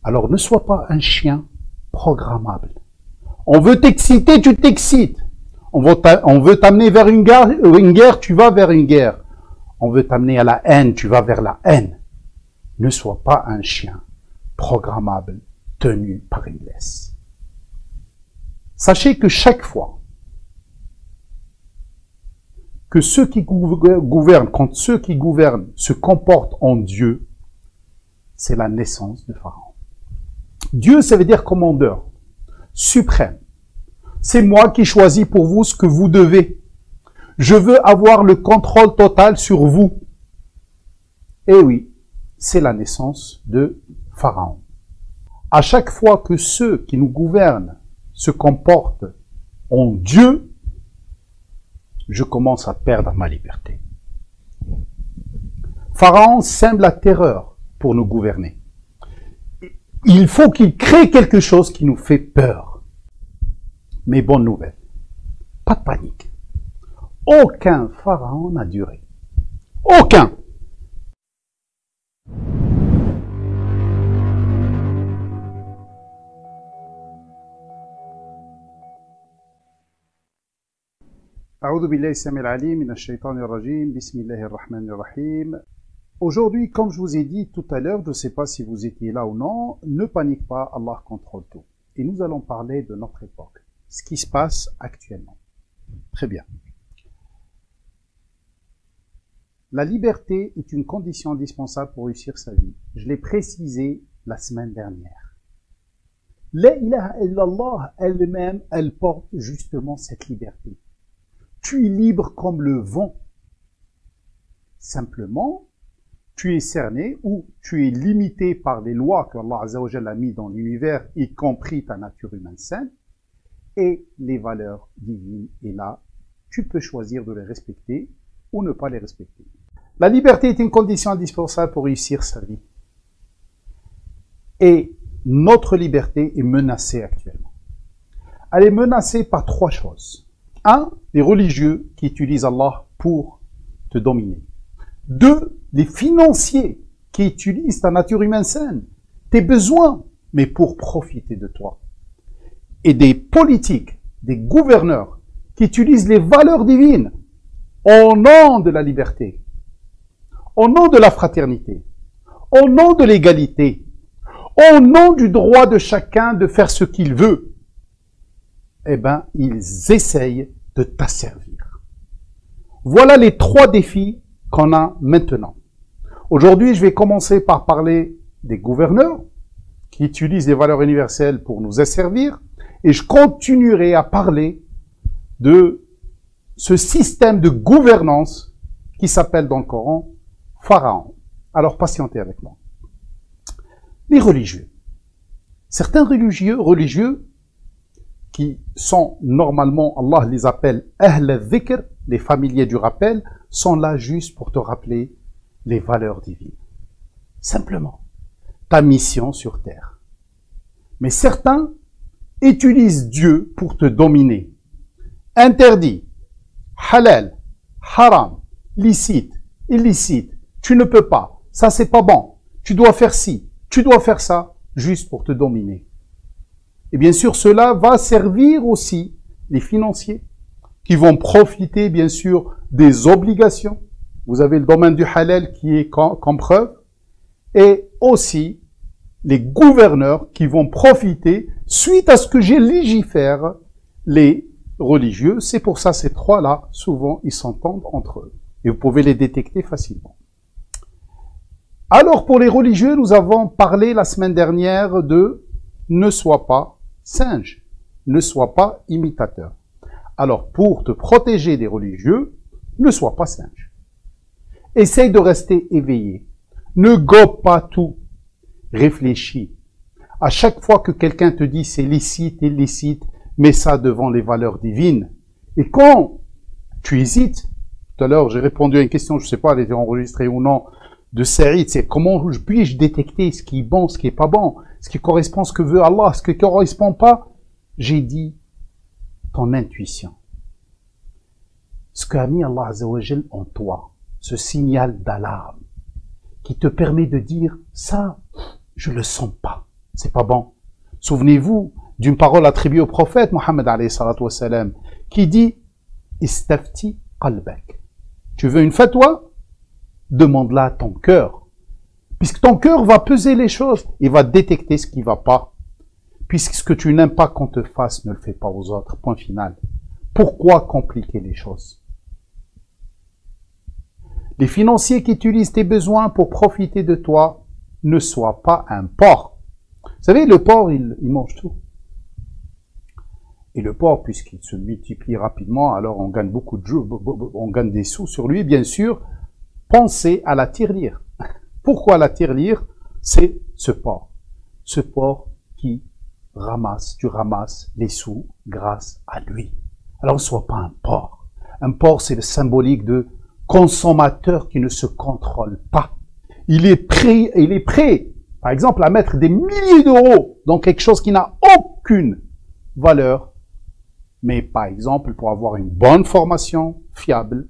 Alors ne sois pas un chien programmable. On veut t'exciter, tu t'excites. On veut t'amener vers une guerre, tu vas vers une guerre. On veut t'amener à la haine, tu vas vers la haine. Ne sois pas un chien programmable, tenu par une laisse. Sachez que chaque fois que ceux qui gouvernent, quand ceux qui gouvernent se comportent en Dieu, c'est la naissance de Pharaon. Dieu, ça veut dire commandeur, suprême. C'est moi qui choisis pour vous ce que vous devez. Je veux avoir le contrôle total sur vous. Et oui, c'est la naissance de Pharaon. À chaque fois que ceux qui nous gouvernent se comportent en Dieu, je commence à perdre ma liberté. Pharaon sème la terreur pour nous gouverner. Il faut qu'il crée quelque chose qui nous fait peur. Mais bonne nouvelle, pas de panique. Aucun pharaon n'a duré. Aucun. Aujourd'hui, comme je vous ai dit tout à l'heure, je ne sais pas si vous étiez là ou non, ne panique pas, Allah contrôle tout. Et nous allons parler de notre époque, ce qui se passe actuellement. Très bien. La liberté est une condition indispensable pour réussir sa vie. Je l'ai précisé la semaine dernière. La ilaha illallah elle-même, elle porte justement cette liberté. Tu es libre comme le vent. Simplement, tu es cerné ou tu es limité par les lois que Allah Azza wa Jalla a mis dans l'univers, y compris ta nature humaine saine, et les valeurs divines. Et là, tu peux choisir de les respecter ou ne pas les respecter. La liberté est une condition indispensable pour réussir sa vie. Et notre liberté est menacée actuellement. Elle est menacée par trois choses. 1. Les religieux qui utilisent Allah pour te dominer. 2. Les financiers qui utilisent ta nature humaine saine, tes besoins, mais pour profiter de toi. Et des politiques, des gouverneurs qui utilisent les valeurs divines au nom de la liberté, au nom de la fraternité, au nom de l'égalité, au nom du droit de chacun de faire ce qu'il veut. Eh bien, ils essayent de t'asservir. Voilà les trois défis qu'on a maintenant. Aujourd'hui, je vais commencer par parler des gouverneurs qui utilisent les valeurs universelles pour nous asservir et je continuerai à parler de ce système de gouvernance qui s'appelle dans le Coran Pharaon. Alors, patientez avec moi. Les religieux. Certains religieux qui sont normalement, Allah les appelle Ahl al-Dhikr, les familiers du rappel, sont là juste pour te rappeler les valeurs divines. Simplement, ta mission sur terre. Mais certains utilisent Dieu pour te dominer. Interdit, halal, haram, licite, illicite, tu ne peux pas, ça c'est pas bon, tu dois faire ci, tu dois faire ça, juste pour te dominer. Et bien sûr, cela va servir aussi les financiers qui vont profiter bien sûr des obligations. Vous avez le domaine du halal qui est comme preuve et aussi les gouverneurs qui vont profiter suite à ce que j'ai légifère les religieux. C'est pour ça ces trois-là, souvent, ils s'entendent entre eux. Et vous pouvez les détecter facilement. Alors pour les religieux, nous avons parlé la semaine dernière de ne sois pas singe, ne sois pas imitateur. Alors pour te protéger des religieux, ne sois pas singe. Essaye de rester éveillé. Ne gobe pas tout. Réfléchis. À chaque fois que quelqu'un te dit c'est licite, illicite, mets ça devant les valeurs divines. Et quand tu hésites, tout à l'heure j'ai répondu à une question, je ne sais pas, elle était enregistrée ou non, de Saïd, c'est comment puis-je détecter ce qui est bon, ce qui est pas bon, ce qui correspond à ce que veut Allah, ce qui ne correspond pas. J'ai dit ton intuition. Ce qu'a mis Allah Azza wa Jal en toi, ce signal d'alarme qui te permet de dire ça, je le sens pas. C'est pas bon. Souvenez-vous d'une parole attribuée au prophète Mohammed alayhi salatu wassalam, qui dit « Istafti qalbak ». Tu veux une fatwa? Demande-la à ton cœur. Puisque ton cœur va peser les choses, il va détecter ce qui ne va pas. Puisque ce que tu n'aimes pas qu'on te fasse, ne le fais pas aux autres. Point final. Pourquoi compliquer les choses? Les financiers qui utilisent tes besoins pour profiter de toi, ne soient pas un porc. Vous savez, le porc, il mange tout. Et le porc, puisqu'il se multiplie rapidement, alors on gagne beaucoup de jeux, on gagne des sous sur lui, bien sûr. Pensez à la tirelire. Pourquoi la tirelire? C'est ce porc. Ce porc qui tu ramasses les sous grâce à lui. Alors ne sois pas un porc. Un porc, c'est le symbolique de consommateur qui ne se contrôle pas. Il est prêt, par exemple, à mettre des milliers d'euros dans quelque chose qui n'a aucune valeur. Mais par exemple, pour avoir une bonne formation fiable,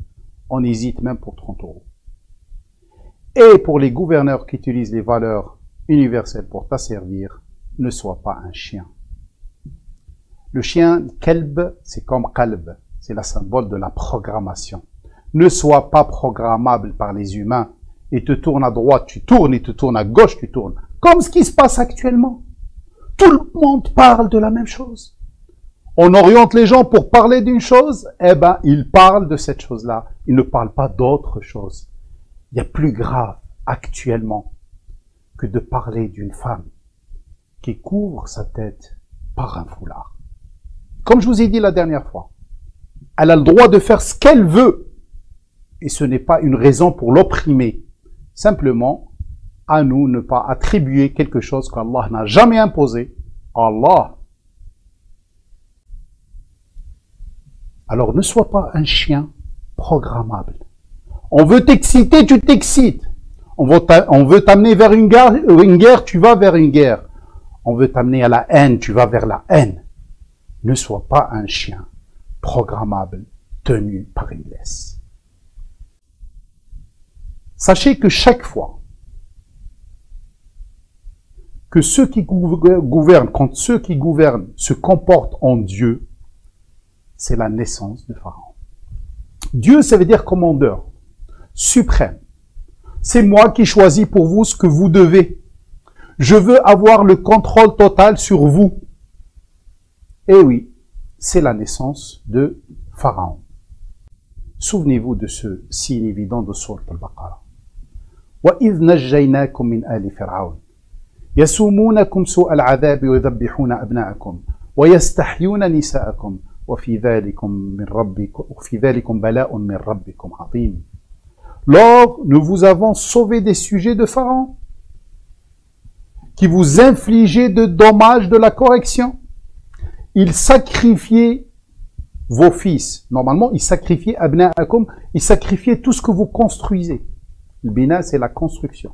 on hésite même pour 30 euros. Et pour les gouverneurs qui utilisent les valeurs universelles pour t'asservir, ne sois pas un chien. Le chien, kelb, c'est comme qalb, c'est le symbole de la programmation. Ne sois pas programmable par les humains et te tourne à droite, tu tournes, et te tourne à gauche, tu tournes. Comme ce qui se passe actuellement. Tout le monde parle de la même chose. On oriente les gens pour parler d'une chose, eh ben, ils parlent de cette chose-là. Ils ne parlent pas d'autre chose. Il y a plus grave actuellement que de parler d'une femme qui couvre sa tête par un foulard. Comme je vous ai dit la dernière fois, elle a le droit de faire ce qu'elle veut. Et ce n'est pas une raison pour l'opprimer. Simplement, à nous ne pas attribuer quelque chose qu'Allah n'a jamais imposé à Allah. Alors ne sois pas un chien programmable. On veut t'exciter, tu t'excites. On veut t'amener vers une guerre, tu vas vers une guerre. On veut t'amener à la haine, tu vas vers la haine. Ne sois pas un chien programmable, tenu par une laisse. Sachez que chaque fois que ceux qui gouvernent, quand ceux qui gouvernent se comportent en Dieu, c'est la naissance de Pharaon. Dieu, ça veut dire commandeur, suprême. C'est moi qui choisis pour vous ce que vous devez. Je veux avoir le contrôle total sur vous. Et oui, c'est la naissance de Pharaon. Souvenez-vous de ce signe évident de Sourate al-Baqarah. وَإِذْ نَجَّيْنَاكُمْ مِنْ آلِ فِرْعَوْنَ يَسُومُونَكُمْ سُوءَ الْعَذَابِ وَيُذَبِّحُونَ أَبْنَاءَكُمْ وَيَسْتَحْيُونَ نِسَاءَكُمْ وفي ذلكم بلاء من ربكم عظيم. Lors, nous vous avons sauvé des sujets de Pharaon, qui vous infligeaient de dommages de la correction. Ils sacrifiaient vos fils. Normalement, ils sacrifiaient abna'akum, ils sacrifiaient tout ce que vous construisez. Le bina, c'est la construction.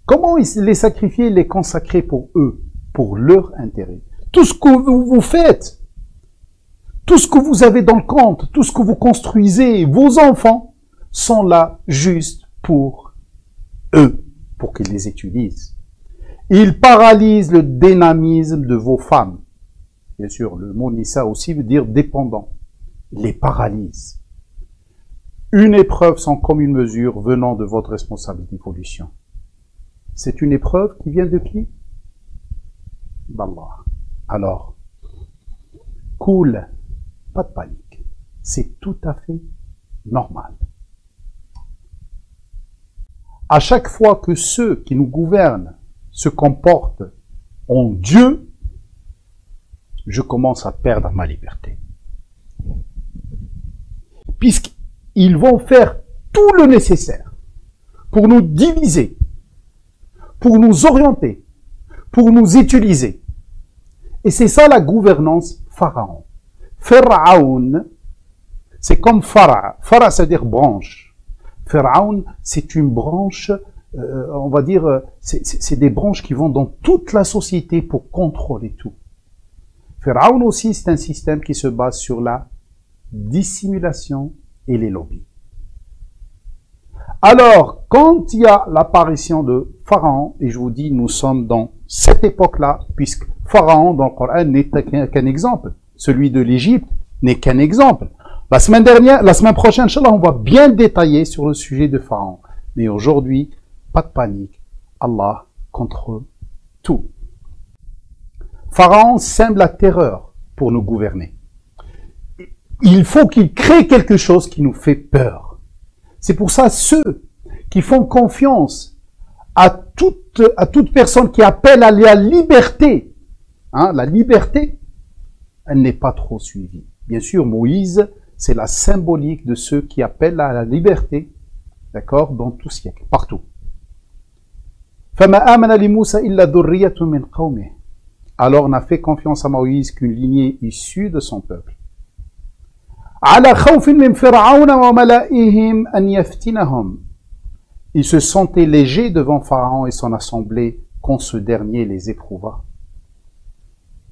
Comment ils les sacrifiaient, les consacraient pour eux, pour leur intérêt? Tout ce que vous faites, tout ce que vous avez dans le compte, tout ce que vous construisez, vos enfants sont là juste pour eux, pour qu'ils les utilisent. Ils paralysent le dynamisme de vos femmes. Bien sûr, le mot Nissa aussi veut dire dépendant. Ils les paralysent. Une épreuve sans commune mesure venant de votre responsable d'évolution. C'est une épreuve qui vient de qui? D'Allah. Alors, cool, pas de panique. C'est tout à fait normal. À chaque fois que ceux qui nous gouvernent se comportent en Dieu, je commence à perdre ma liberté. Puisqu'ils vont faire tout le nécessaire pour nous diviser, pour nous orienter, pour nous utiliser. Et c'est ça la gouvernance Pharaon. Pharaon, c'est comme Phara. Phara, c'est-à-dire branche. Pharaon, c'est une branche, on va dire, c'est des branches qui vont dans toute la société pour contrôler tout. Pharaon aussi, c'est un système qui se base sur la dissimulation et les lobbies. Alors, quand il y a l'apparition de Pharaon, et je vous dis, nous sommes dans cette époque-là, puisque Pharaon dans le Coran n'est qu'un exemple. Celui de l'Égypte n'est qu'un exemple. La semaine prochaine, Inch'Allah, on va bien détailler sur le sujet de Pharaon. Mais aujourd'hui, pas de panique. Allah contrôle tout. Pharaon sème la terreur pour nous gouverner. Il faut qu'il crée quelque chose qui nous fait peur. C'est pour ça, ceux qui font confiance à toute personne qui appelle à la liberté, la liberté, elle n'est pas trop suivie. Bien sûr, Moïse, c'est la symbolique de ceux qui appellent à la liberté, d'accord, dans tout siècle, partout. Alors on a fait confiance à Moïse qu'une lignée issue de son peuple. Ils se sentaient légers devant Pharaon et son assemblée quand ce dernier les éprouva.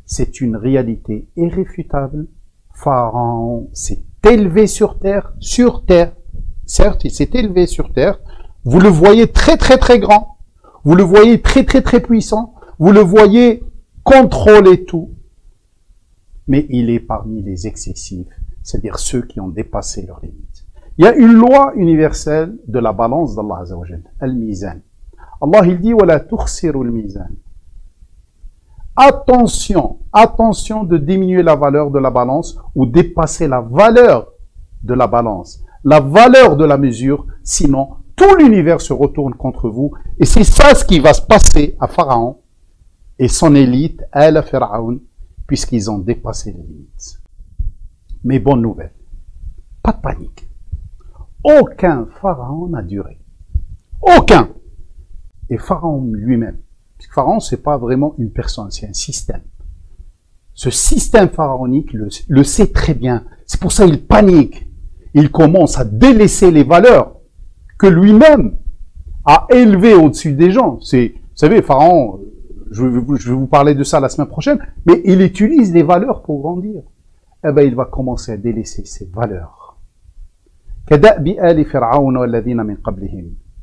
C'est une réalité irréfutable. Pharaon s'est élevé sur terre. Certes, il s'est élevé sur terre. Vous le voyez très grand. Vous le voyez très puissant. Vous le voyez contrôler tout. Mais il est parmi les excessifs, c'est-à-dire ceux qui ont dépassé leurs limites. Il y a une loi universelle de la balance d'Allah Azza wa Jal, al-mizan. Allah il dit wala tukhsiru al-mizan. Attention de diminuer la valeur de la balance ou dépasser la valeur de la balance, la valeur de la mesure, sinon tout l'univers se retourne contre vous. Et c'est ça ce qui va se passer à Pharaon et son élite, Al-Pharaon, puisqu'ils ont dépassé les limites. Mais bonne nouvelle, pas de panique. Aucun Pharaon n'a duré. Aucun. Et Pharaon lui-même. Parce que Pharaon, c'est pas vraiment une personne, c'est un système. Ce système pharaonique le sait très bien. C'est pour ça qu'il panique. Il commence à délaisser les valeurs que lui-même a élevées au-dessus des gens. Vous savez, Pharaon, je vais vous parler de ça la semaine prochaine, mais il utilise les valeurs pour grandir. Eh bien, il va commencer à délaisser ses valeurs.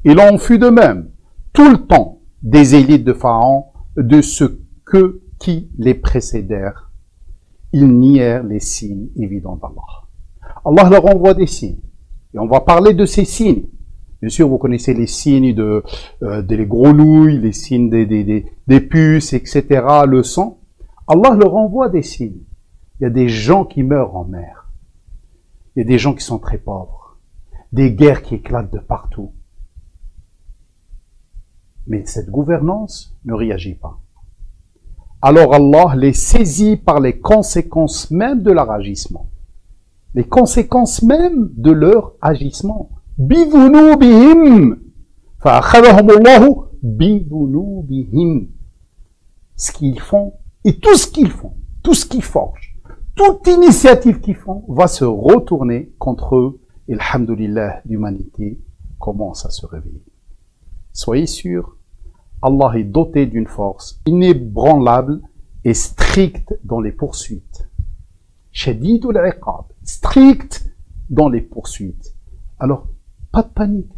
Il en fut de même, tout le temps, des élites de Pharaon, de ceux qui les précédèrent. Ils nièrent les signes évidents d'Allah. Allah leur envoie des signes. Et on va parler de ces signes. Bien sûr, vous connaissez les signes des grenouilles, les signes des puces, etc., le sang. Allah leur envoie des signes. Il y a des gens qui meurent en mer. Il y a des gens qui sont très pauvres. Des guerres qui éclatent de partout. Mais cette gouvernance ne réagit pas. Alors Allah les saisit par les conséquences même de leur agissement. Les conséquences même de leur agissement. Bidhunubihim. Fa'akhadhahumullahu bidhunubihim. Ce qu'ils font et tout ce qu'ils font, tout ce qu'ils forgent, toute initiative qu'ils font va se retourner contre eux. Et alhamdulillah, l'humanité commence à se réveiller. Soyez sûrs, Allah est doté d'une force inébranlable et stricte dans les poursuites. Shadidul iqab, strict dans les poursuites. Alors, pas de panique.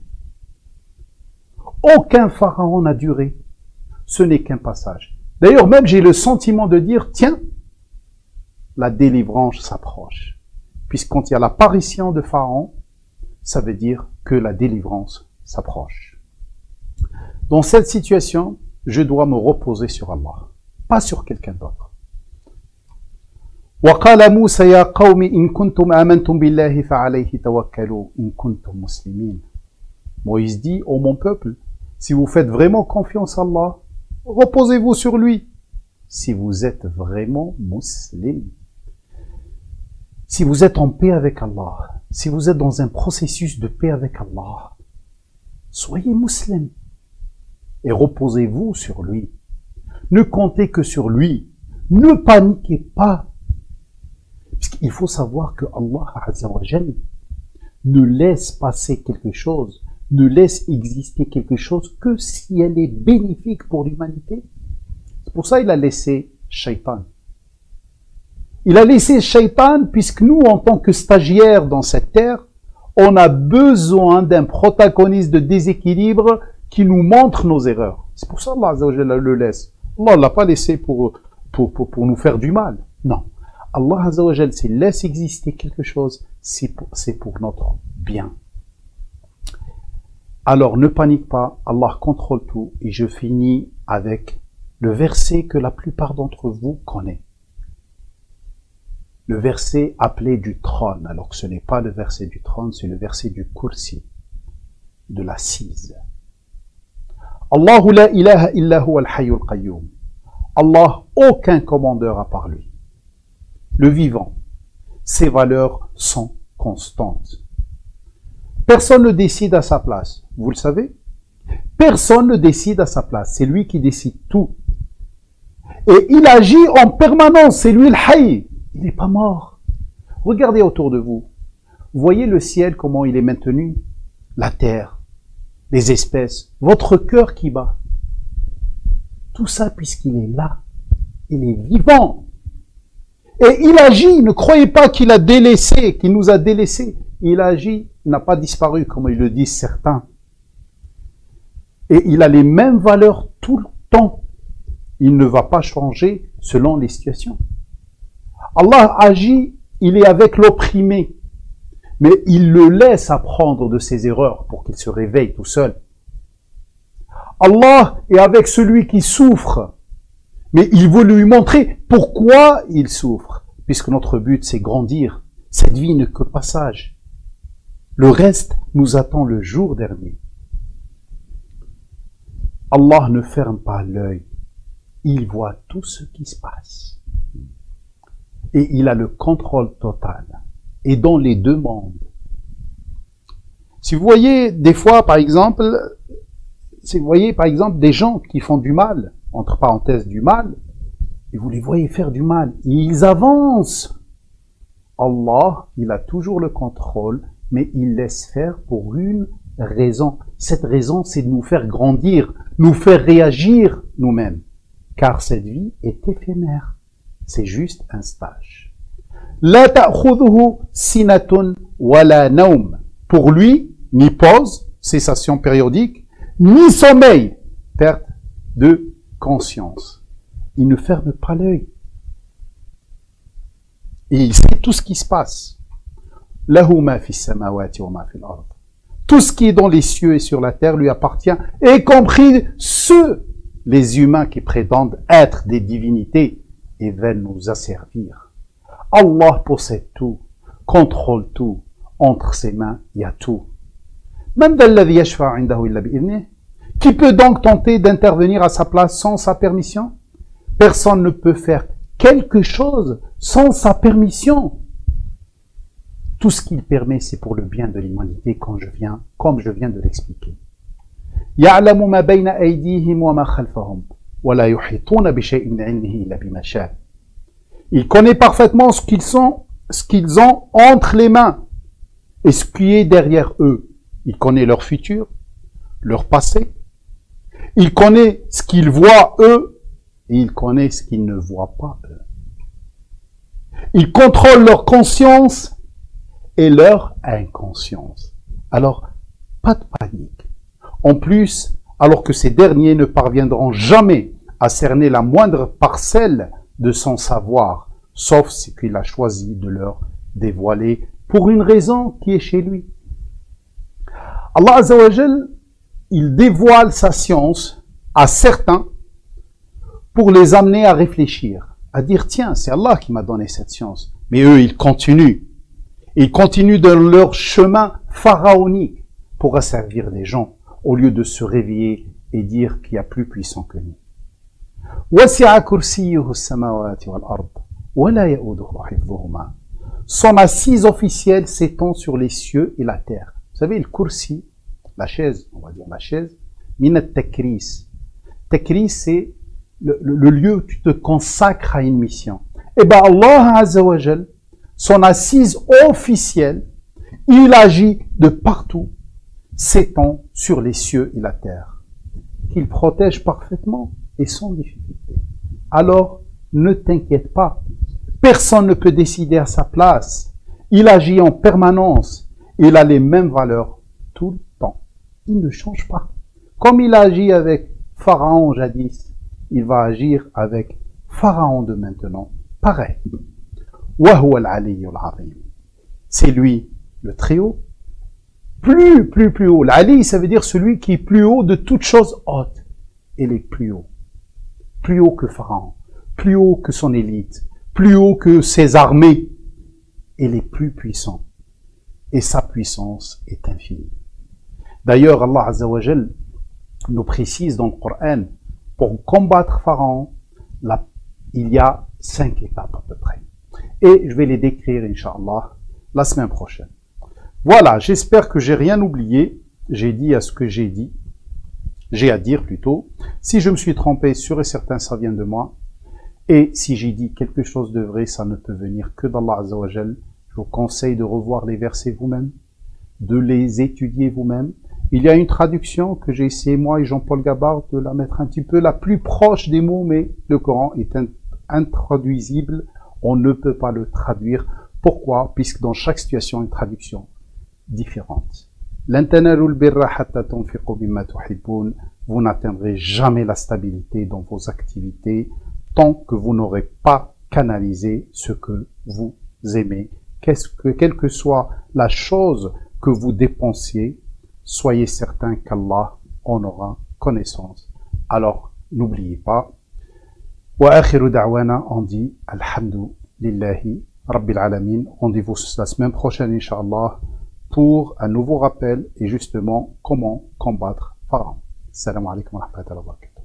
Aucun pharaon n'a duré. Ce n'est qu'un passage. D'ailleurs, même j'ai le sentiment de dire, tiens, la délivrance s'approche. Puisque quand il y a l'apparition de Pharaon, ça veut dire que la délivrance s'approche. Dans cette situation, je dois me reposer sur Allah, pas sur quelqu'un d'autre. وقال موسى يا قوم إن كنتم آمنتم بالله فعليه توكلوا إن كنتم مسلمين. Moïse dit, ô mon peuple, si vous faites vraiment confiance à Allah, reposez-vous sur lui. Si vous êtes vraiment musulman, si vous êtes en paix avec Allah, si vous êtes dans un processus de paix avec Allah, soyez musulman et reposez-vous sur lui. Ne comptez que sur lui. Ne paniquez pas. Puisqu'il faut savoir que Allah Azza wa Jal ne laisse passer quelque chose, ne laisse exister quelque chose que si elle est bénéfique pour l'humanité. C'est pour ça qu'il a laissé Shaitan. Il a laissé Shaitan puisque nous, en tant que stagiaires dans cette terre, On a besoin d'un protagoniste de déséquilibre qui nous montre nos erreurs. C'est pour ça qu'Allah Azza wa Jalla le laisse. Allah ne l'a pas laissé pour nous faire du mal. Non. Allah Azza wa Jalla s'il laisse exister quelque chose, c'est pour notre bien. Alors ne panique pas, Allah contrôle tout. Et je finis avec le verset que la plupart d'entre vous connaissent. Le verset appelé du trône, alors que ce n'est pas le verset du trône, c'est le verset du kursi, de l'assise. Allahu la ilaha illa huwa al-hayyul qayyum. Allah, aucun commandeur à part lui. Le vivant, ses valeurs sont constantes. Personne ne décide à sa place, vous le savez? Personne ne décide à sa place, c'est lui qui décide tout. Et il agit en permanence, c'est lui le hayy. Il n'est pas mort. Regardez autour de vous. Vous voyez le ciel, comment il est maintenu? La terre, les espèces, votre cœur qui bat. Tout ça puisqu'il est là. Il est vivant. Et il agit. Ne croyez pas qu'il a délaissé, qu'il nous a délaissés. Il agit, il n'a pas disparu, comme ils le disent certains. Et il a les mêmes valeurs tout le temps. Il ne va pas changer selon les situations. Allah agit, il est avec l'opprimé, mais il le laisse apprendre de ses erreurs pour qu'il se réveille tout seul. Allah est avec celui qui souffre, mais il veut lui montrer pourquoi il souffre, puisque notre but c'est grandir. Cette vie n'est que passage. Le reste nous attend le jour dernier. Allah ne ferme pas l'œil, il voit tout ce qui se passe. Et il a le contrôle total. Et dans les deux mondes. Si vous voyez des fois, par exemple, des gens qui font du mal, entre parenthèses du mal, et vous les voyez faire du mal, ils avancent. Allah, il a toujours le contrôle, mais il laisse faire pour une raison. Cette raison, c'est de nous faire grandir, nous faire réagir nous-mêmes. Car cette vie est éphémère. C'est juste un stage. La ta'khudhuhu sinatun wala naum. Pour lui, ni pause, cessation périodique, ni sommeil, perte de conscience. Il ne ferme pas l'œil. Et il sait tout ce qui se passe. Lahu ma fis samawati wa ma fil ard. Tout ce qui est dans les cieux et sur la terre lui appartient, y compris les humains qui prétendent être des divinités et veulent nous asservir. Allah possède tout, contrôle tout, entre ses mains, il y a tout. Qui peut donc tenter d'intervenir à sa place sans sa permission? Personne ne peut faire quelque chose sans sa permission. Tout ce qu'il permet, c'est pour le bien de l'humanité, comme je viens de l'expliquer. يَعْلَمُ مَا بَيْنَ أَيْدِيهِمْ وَمَا خَلْفَهُمْ وَلَا يُحِيطُونَ بِشَيْءٍ مِنْ عِلْمِهِ إِلَّا بِمَا شَاءَ. Il connaît parfaitement ce qu'ils ont entre les mains et ce qui est derrière eux. Il connaît leur futur, leur passé. Il connaît ce qu'ils voient eux et il connaît ce qu'ils ne voient pas eux. Il contrôle leur conscience et leur inconscience. Alors, pas de panique. En plus, alors que ces derniers ne parviendront jamais à cerner la moindre parcelle de son savoir, sauf ce qu'il a choisi de leur dévoiler pour une raison qui est chez lui. Allah Azza wa Jal, il dévoile sa science à certains pour les amener à réfléchir, à dire tiens, c'est Allah qui m'a donné cette science. Mais eux, ils continuent. Ils continuent dans leur chemin pharaonique pour asservir les gens, au lieu de se réveiller et dire qu'il y a plus puissant que nous. Son assise officielle s'étend sur les cieux et la terre. Vous savez, le kursi, la chaise, on va dire la chaise, minat takris. Takris, c'est le lieu où tu te consacres à une mission. Et bien Allah Azza wa Jal, son assise officielle, il agit de partout, s'étend sur les cieux et la terre, qu'il protège parfaitement et sans difficulté. Alors, ne t'inquiète pas, personne ne peut décider à sa place. Il agit en permanence il a les mêmes valeurs tout le temps. Il ne change pas. Comme il a agi avec Pharaon jadis, il va agir avec Pharaon de maintenant. Pareil. Wa al-aliyyul azim. C'est lui, le très haut. Plus haut. L'ali, ça veut dire celui qui est plus haut de toute chose haute. Il est plus haut. Plus haut que Pharaon. Plus haut que son élite. Plus haut que ses armées. Il est plus puissant. Et sa puissance est infinie. D'ailleurs, Allah Azza wa Jal nous précise dans le Coran, pour combattre Pharaon, il y a 5 étapes à peu près. Et je vais les décrire, Inch'Allah, la semaine prochaine. Voilà, j'espère que j'ai rien oublié. J'ai dit à ce que j'ai à dire plutôt. Si je me suis trompé, sûr et certain, ça vient de moi. Et si j'ai dit quelque chose de vrai, ça ne peut venir que d'Allah Azza wa Jal. Je vous conseille de revoir les versets vous-même, de les étudier vous-même. Il y a une traduction que j'ai essayé, moi et Jean-Paul Gabard, de la mettre un petit peu la plus proche des mots, mais le Coran est intraduisible. On ne peut pas le traduire. Pourquoi? Puisque dans chaque situation, une traduction différente. Vous n'atteindrez jamais la stabilité dans vos activités tant que vous n'aurez pas canalisé ce que vous aimez. Quelle que soit la chose que vous dépensiez, soyez certain qu'Allah en aura connaissance. Alors, n'oubliez pas. Wa akhiru da'wana, on dit Alhamdulillahi Rabbil Alamin. Rendez-vous la semaine prochaine, Inch'Allah, pour un nouveau rappel et justement comment combattre Pharaon. Salam alaikum wa rahmatullahi wa barakatuh.